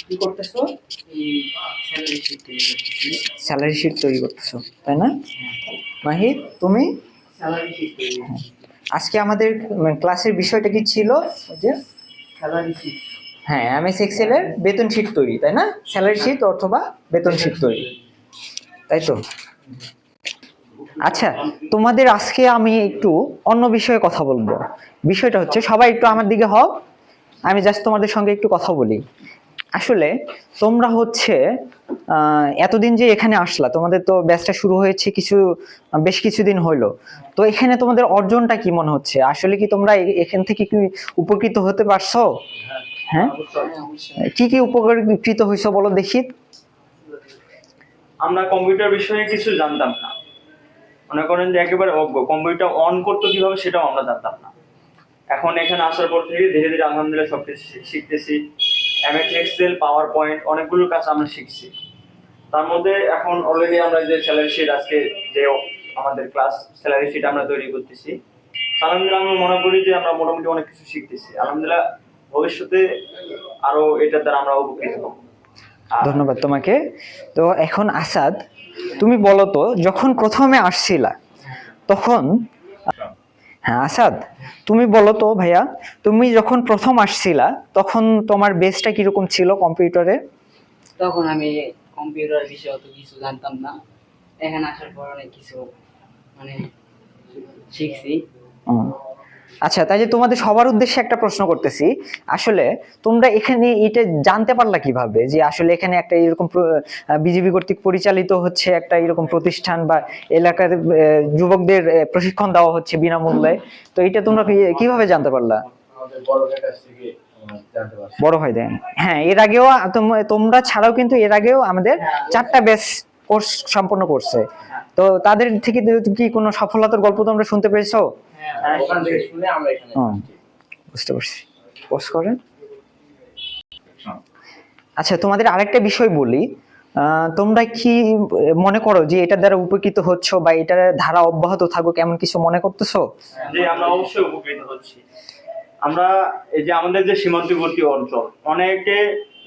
কি করতেছো? Salary sheet তৈরি করতেছো, তাই না? মাহির, তুমি? আজকে আমাদের ক্লাসের বিষয়টা কি ছিল? যে স্যালারি শিট। হ্যাঁ, এমএস এক্সেল এর বেতন শিট তৈরি, তাই না? স্যালারি শিট অথবা বেতন শিট তৈরি, তাই তো? আচ্ছা, তোমাদের আজকে আমি একটু অন্য বিষয়ে কথা বলবো। বিষয়টা হচ্ছে, সবাই একটু আমার দিকে হও, আমি জাস্ট তোমাদের সঙ্গে একটু কথা বলি। আসলে তোমরা হচ্ছে এতদিন যে এখানে আসলা, তোমাদের তো ব্যাচটা শুরু হয়েছে বেশ কিছুদিন হইলো, তো এখানে তোমাদের অর্জনটা কি মনে হচ্ছে? আসলে কি তোমরা এখান থেকে কি উপকৃত হতে পারছো? হ্যাঁ, কি কি উপকৃত হয়েছো বলো দেখি। আমরা কম্পিউটার বিষয়ে কিছু জানতাম না, মনে করেন যে একেবারে অজ্ঞ, কম্পিউটার অন করতে কিভাবে সেটাও আমরা জানতাম না। এখন এখানে আসার পর থেকে ধীরে ধীরে আলহামদুলিল্লাহ সবকিছু শিখতেছি। এমএস এক্সেল, পাওয়ার পয়েন্ট, অনেকগুলো কাজ আমরা শিখছি। তার মধ্যে এখন অলরেডি আমরা যে স্যালারি শিট, আজকে যে আমাদের ক্লাস স্যালারি শিট আমরা তৈরি করতেছি, আলহামদুলিল্লাহ আমি মনে করি যে আমরা মোটামুটি অনেক কিছু শিখতেছি। আলহামদুলিল্লাহ ভবিষ্যতে আরো এটার দ্বারা আমরা উপকৃত হব। ধন্যবাদ তোমাকে। তো এখন আসাদ, তুমি বলো তো, যখন প্রথমে আসছিলা তখন, হ্যাঁ আসাদ, তুমি বলো তো ভাইয়া, তুমি যখন প্রথম আসছিলা তখন তোমার বেসটা কিরকম ছিল কম্পিউটারে? তখন আমি কম্পিউটার বিষয়ে অত কিছু জানতাম না, এখানে আসার পর অনেক কিছু মানে শিখছি। আচ্ছা, তাই যে তোমাদের সবার উদ্দেশ্যে একটা প্রশ্ন করতেছি, আসলে তোমরা এখানে এটা জানতে পারলা কিভাবে যে আসলে এখানে একটা এরকম বিজেপি কর্তৃক পরিচালিত হচ্ছে একটা এরকম প্রতিষ্ঠান, বা এলাকার যুবকদের প্রশিক্ষণ দেওয়া হচ্ছে বিনামূল্যে? তো এটা তোমরা কিভাবে জানতে পারলা? বড় ভাই দেন। হ্যাঁ, এর আগেও তোমরা ছাড়াও কিন্তু এর আগেও আমাদের 4টা ব্যাচ কোর্স সম্পন্ন করছে, তো তাদের থেকে কি কোনো সফলতার গল্প তোমরা শুনতে পেয়েছো? বুঝতে পারছি, পোস্ট করেন। আচ্ছা, তোমাদের আরেকটা বিষয় বলি, তোমরা কি মনে করো যে এটার দ্বারা উপকৃত হচ্ছ, বা এটার ধারা অব্যাহত থাকুক এমন কিছু মনে করতেছো? যে আমরা অবশ্যই উপকৃত হচ্ছি। আমরা এই যে আমাদের যে সীমান্তবর্তী অঞ্চল, অনেকে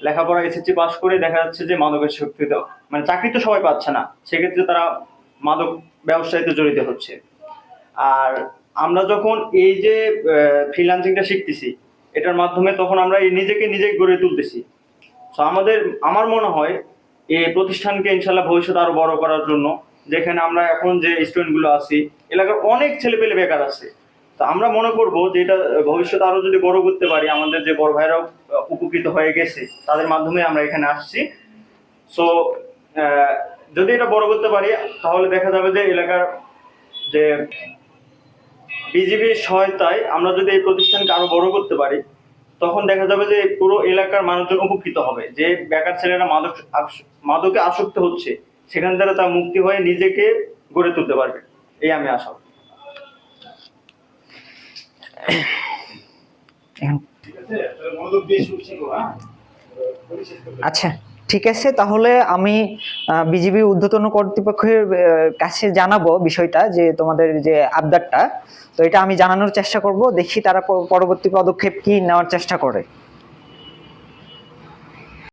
লেখাপড়া এসএসসি পাস করে দেখা যাচ্ছে যে মাদকের শক্তিতে, মানে চাকরি তো সবাই পাচ্ছে না, সেক্ষেত্রে তারা মাদক ব্যবসায়ীতে জড়িত হচ্ছে। আর আমরা যখন এই যে ফ্রিল্যান্সিংটা শিখতেছি, এটার মাধ্যমে তখন আমরা নিজেকে নিজেই গড়ে তুলতেছি। তো আমার মনে হয় এই প্রতিষ্ঠানকে ইনশাল্লাহ ভবিষ্যতে আরো বড় করার জন্য, যেখানে আমরা এখন যে স্টুডেন্টগুলো আছি, এলাকার অনেক ছেলেপেলে বেকার আছে, তো আমরা মনে করব যে এটা ভবিষ্যতে আরো যদি বড় করতে পারি, আমাদের যে বড় ভাইরাও উপকৃত হয়ে গেছে তাদের মাধ্যমে আমরা এখানে আসছি। সো যদি এটা বড় করতে পারি, তাহলে দেখা যাবে যে এলাকার যে বিজিবির সহায়তায় আমরা যদি এই প্রতিষ্ঠানকে আরো বড় করতে পারি, তখন দেখা যাবে যে পুরো এলাকার মানুষজন উপকৃত হবে। যে বেকার ছেলেরা মাদকে আসক্ত হচ্ছে, সেখান থেকে তার মুক্তি হয়ে নিজেকে গড়ে তুলতে পারবে, এই আমি আশা। আচ্ছা, ঠিক আছে, তাহলে আমি বিজিবি ঊর্ধ্বতন কর্তৃপক্ষের কাছে জানাবো বিষয়টা, যে তোমাদের যে আবদারটা, তো এটা আমি জানানোর চেষ্টা করব, দেখি তারা পরবর্তী পদক্ষেপ কি নেওয়ার চেষ্টা করে।